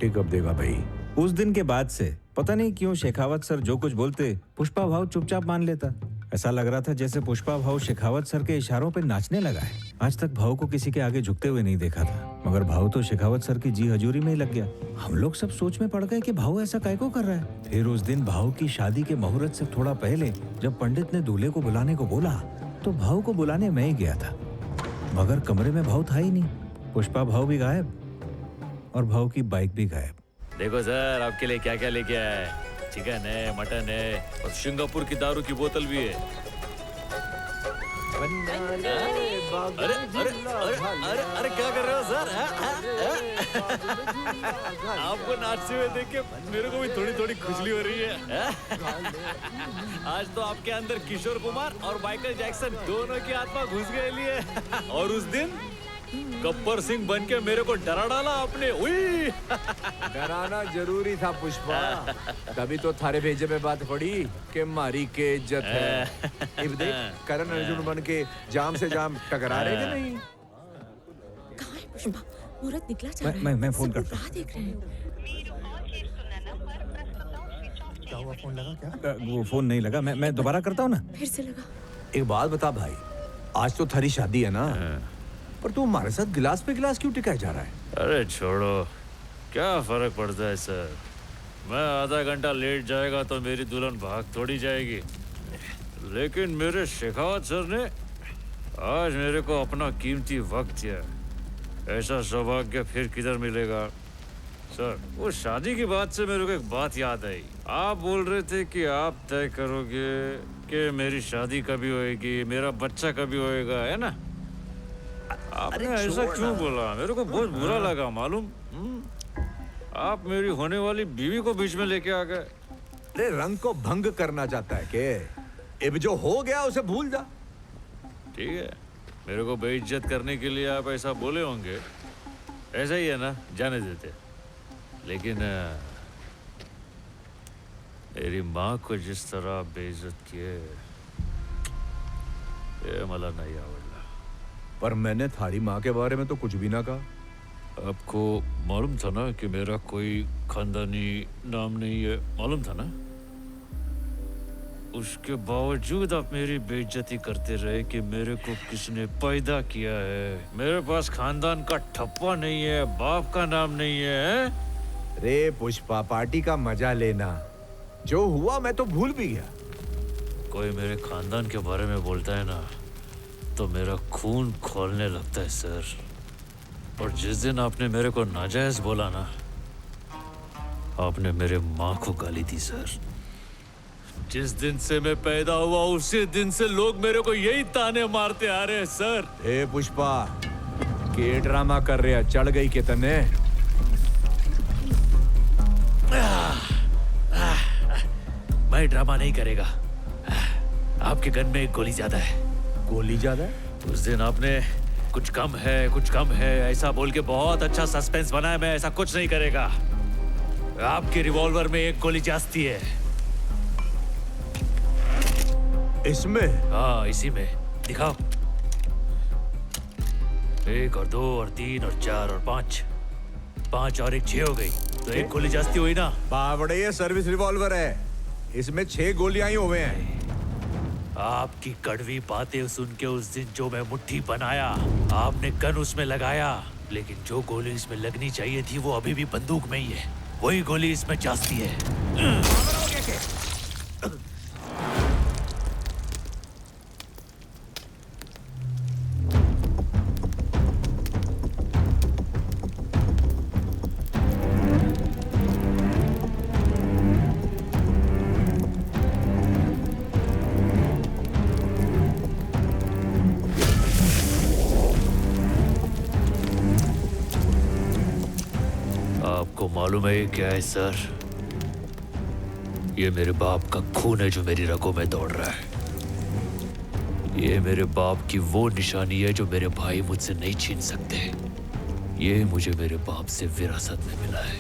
टिकअप देगा भाई। उस दिन के बाद से पता नहीं क्यों शेखावत सर जो कुछ बोलते पुष्पा भाव चुपचाप मान लेता। ऐसा लग रहा था जैसे पुष्पा भाव शेखावत सर के इशारों पे नाचने लगा है। आज तक भाव को किसी के आगे झुकते हुए नहीं देखा था, मगर भाव तो शेखावत सर की जी हजूरी में ही लग गया। हम लोग सब सोच में पड़ गए कि भाव ऐसा काहे को कर रहा है। फिर उस दिन भाव की शादी के मुहूर्त से थोड़ा पहले जब पंडित ने दूल्हे को बुलाने को बोला तो भाव को बुलाने मैं ही गया था, मगर कमरे में भाव था ही नहीं। पुष्पा भाव भी गायब और भाव की बाइक भी गायब। देखो सर, आपके लिए क्या क्या लेके आया है। चिकन है, मटन है और सिंगापुर की दारू की बोतल भी है। अरे अरे अरे अरे अरे क्या कर रहे हो सर? आपको नाचते हुए देख के मेरे को भी थोड़ी थोड़ी खुजली हो रही है। आज तो आपके अंदर किशोर कुमार और माइकल जैक्सन दोनों की आत्मा घुस गई है। और उस दिन गब्बर सिंह बन के मेरे को डरा डाला आपने। उई! डराना जरूरी था पुष्पा, तभी तो थारे भेजे में बात पड़ी कि मारी के इज्जत है। अब देख करण अर्जुन बन के जाम से जाम टकरा रहे कि नहीं। कहाँ है पुष्पा? मुहूर्त निकला जा रहा है। मैं फोन सब लोग करता हूँ। राह देख रहे हैं। क्या हुआ, फोन लगा क्या? वो फोन नहीं लगा, मैं दोबारा करता हूँ ना। फिर से लगा। एक बात बता भाई, आज तो थारी शादी है ना, पर तू हमारे साथ गिलास पे गिलास क्यों टिकाया जा रहा है? अरे छोड़ो, क्या फर्क पड़ता है सर। मैं आधा घंटा लेट जाएगा तो मेरी दुल्हन भाग थोड़ी जाएगी, लेकिन मेरे शेखावत सर ने आज मेरे को अपना कीमती वक्त दिया। ऐसा सौभाग्य फिर किधर मिलेगा सर। वो शादी की बात से मेरे को एक बात याद आई। आप बोल रहे थे कि आप तय करोगे कि मेरी शादी कभी होएगी, मेरा बच्चा कभी होएगा, है ना? आपने ऐसा क्यों बोला? मेरे को बहुत बुरा लगा मालूम। आप मेरी होने वाली बीवी को बीच में लेके आ गए। अरे रंग को भंग करना चाहता है के? अब जो हो गया उसे भूल जा। ठीक है, मेरे को बेइज्जत करने के लिए आप ऐसा बोले होंगे, ऐसा ही है ना, जाने देते। लेकिन मेरी माँ को जिस तरह बेइज्जत किए ये मला नहीं आवड़ला। पर मैंने थारी माँ के बारे में तो कुछ भी ना कहा। आपको मालूम था ना कि मेरा कोई खानदानी नाम नहीं है, मालूम था ना? उसके बावजूद आप मेरी बेइज्जती करते रहे कि मेरे को किसने पैदा किया है। मेरे पास खानदान का ठप्पा नहीं है, बाप का नाम नहीं है। रे पुष्पा, पार्टी का मजा लेना। जो हुआ मैं तो भूल भी गया। कोई मेरे खानदान के बारे में बोलता है ना तो मेरा खून खौलने लगता है सर। और जिस दिन आपने मेरे को नाजायज बोला ना, आपने मेरे माँ को गाली दी सर। जिस दिन से मैं पैदा हुआ उसी दिन से लोग मेरे को यही ताने मारते आ रहे हैं सर। ए पुष्पा, के ड्रामा कर रहे, चढ़ गई के तने? मैं ड्रामा नहीं करेगा। आपके गन में एक गोली ज्यादा है। गोली ज्यादा है? उस दिन आपने कुछ कम है, कुछ कम है ऐसा बोल के बहुत अच्छा सस्पेंस बनाया। मैं ऐसा कुछ नहीं करेगा। आपके रिवॉल्वर में एक गोली जास्ती है। इसमें? हाँ, इसी में। दिखाओ। 1 और 2 और 3 और 4 और 5। 5 और 1 6 हो गई, तो एक गोली जास्ती हुई ना। बावड़े, ये सर्विस रिवॉल्वर है, इसमें 6 गोलियां ही हुए हैं। आपकी कड़वी बातें सुन के उस दिन जो मैं मुट्ठी बनाया, आपने गन उसमें लगाया, लेकिन जो गोली इसमें लगनी चाहिए थी वो अभी भी बंदूक में ही है। वही गोली इसमें जाती है। आपको मालूम है ये क्या है सर? ये मेरे बाप का खून है जो मेरी रगों में दौड़ रहा है। ये मेरे बाप की वो निशानी है जो मेरे भाई मुझसे नहीं छीन सकते। ये मुझे मेरे बाप से विरासत में मिला है।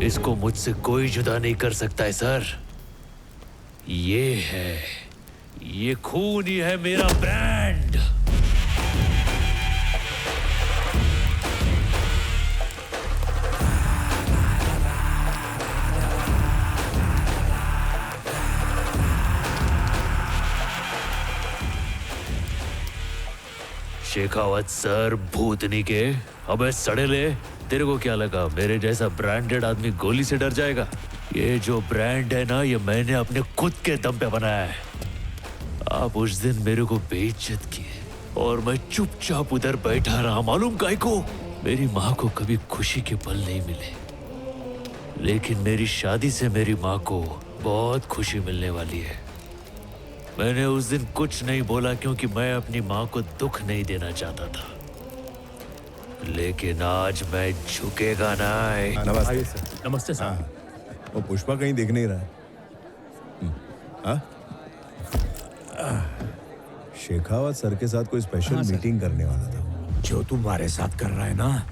इसको मुझसे कोई जुदा नहीं कर सकता है सर। ये खून ही है मेरा ब्रांड। शेखावत सर भूतनी के। अबे सड़ेले, तेरे को क्या लगा मेरे जैसा ब्रांडेड आदमी गोली से डर जाएगा? ये जो ब्रांड है ना, ये मैंने अपने खुद के दम पे बनाया है। आप उस दिन मेरे को बेइज्जत किए और मैं चुपचाप उधर बैठा रहा। मालूम काहे को? मेरी माँ को कभी खुशी के पल नहीं मिले, लेकिन मेरी शादी से मेरी माँ को बहुत खुशी मिलने वाली है। मैंने उस दिन कुछ नहीं बोला क्योंकि मैं अपनी माँ को दुख नहीं देना चाहता था, लेकिन आज मैं झुकेगा ना। नमस्ते सर। नमस्ते सर। हाँ, वो पुष्पा कहीं दिख नहीं रहा है। हाँ? शेखावत सर के साथ कोई स्पेशल मीटिंग करने वाला था। जो तुम्हारे साथ कर रहा है ना,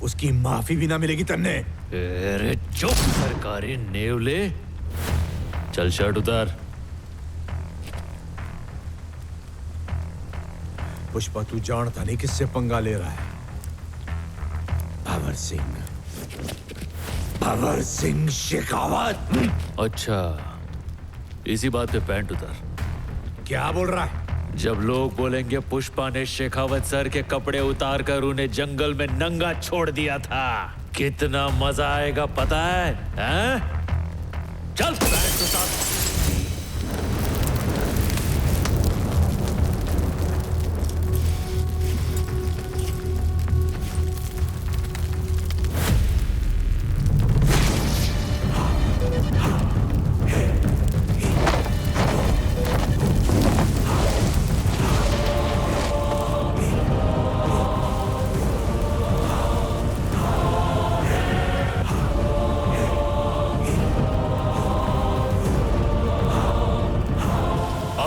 उसकी माफी भी ना मिलेगी तन्ने। अरे चुप सरकारी नेवले, चल शर्ट उतार। पुष्पा, तू जानता नहीं किससे पंगा ले रहा है। भंवर सिंह शेखावत। अच्छा, इसी बात पे पैंट उतार। क्या बोल रहा है? जब लोग बोलेंगे पुष्पा ने शेखावत सर के कपड़े उतार कर उन्हें जंगल में नंगा छोड़ दिया था, कितना मजा आएगा पता है? हैं? चल पैंट उतार।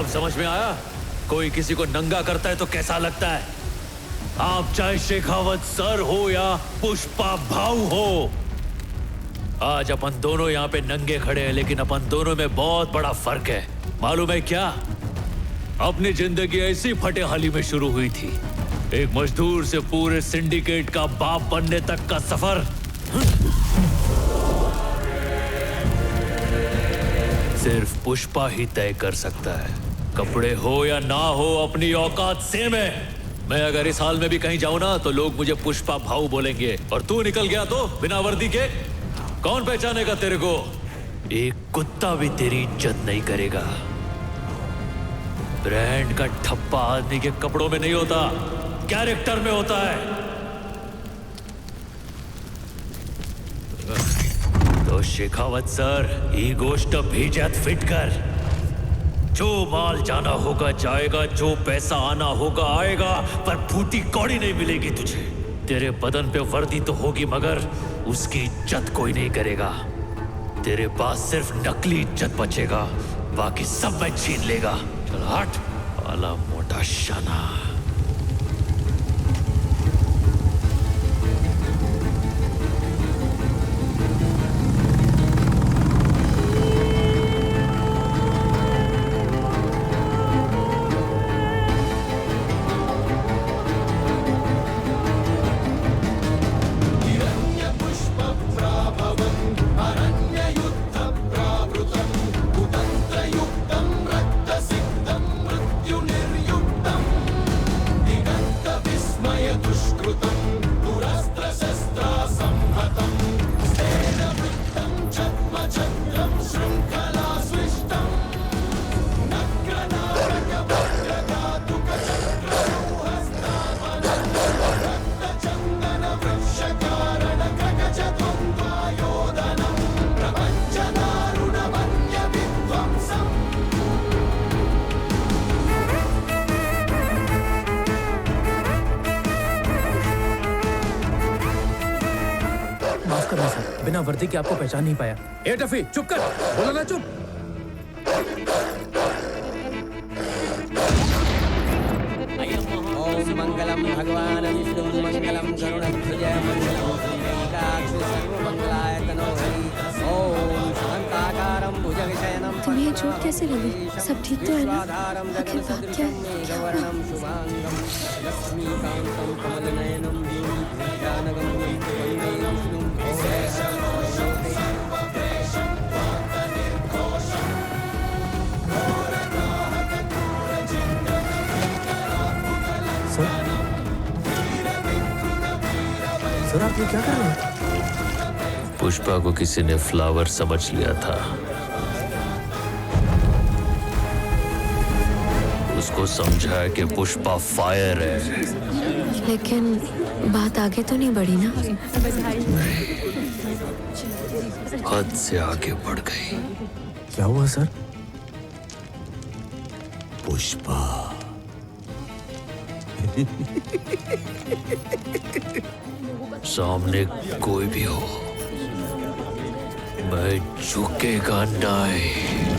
समझ में आया? कोई किसी को नंगा करता है तो कैसा लगता है? आप चाहे शेखावत सर हो या पुष्पा भाऊ हो, आज अपन दोनों यहाँ पे नंगे खड़े हैं, लेकिन अपन दोनों में बहुत बड़ा फर्क है। मालूम है क्या? अपनी जिंदगी ऐसी फटेहाली में शुरू हुई थी, एक मजदूर से पूरे सिंडिकेट का बाप बनने तक का सफर सिर्फ पुष्पा ही तय कर सकता है। कपड़े हो या ना हो, अपनी औकात सेम है। मैं अगर इस हाल में भी कहीं जाऊं ना, तो लोग मुझे पुष्पा भाऊ बोलेंगे, और तू निकल गया तो बिना वर्दी के कौन पहचानेगा तेरे को? एक कुत्ता भी तेरी इज्जत नहीं करेगा। ब्रांड का ठप्पा आदमी के कपड़ों में नहीं होता, कैरेक्टर में होता है। तो शेखावत सर, ही गोष्ट भेजत फिट कर। जो माल जाना होगा जाएगा, जो पैसा आना होगा आएगा, पर फूटी कौड़ी नहीं मिलेगी तुझे। तेरे बदन पे वर्दी तो होगी, मगर उसकी इज्जत कोई नहीं करेगा। तेरे पास सिर्फ नकली इज्जत बचेगा, बाकी सब मैं छीन लेगा। चल हट, वाला मोटा शाना। बिना वर्दी के आपको पहचान नहीं पाया। ए टफी, चुप कर, बोलो ना चुप। ओम मंगलम भगवान विष्णु मंगलम गरुड़ध्वज मंगलम श्रीवेंकटाक्ष सर्वमंगलाय तनोहरि। ओम शांताकारं भुजगशयनं। तुम्हें ये चोट कैसे लगी? सब ठीक तो है ना? आखिर बात क्या हुआ? शुभांगम लक्ष्मीकांतं कमलनयनं ज्ञानगं वन्दे विष्णुं ये क्या कर रहे हैं? पुष्पा को किसी ने फ्लावर समझ लिया था। उसको समझा कि पुष्पा फायर है। लेकिन बात आगे तो नहीं बढ़ी ना। हद से आगे बढ़ गई। क्या हुआ सर? पुष्पा सामने कोई भी हो, मैं झुकेगा नहीं।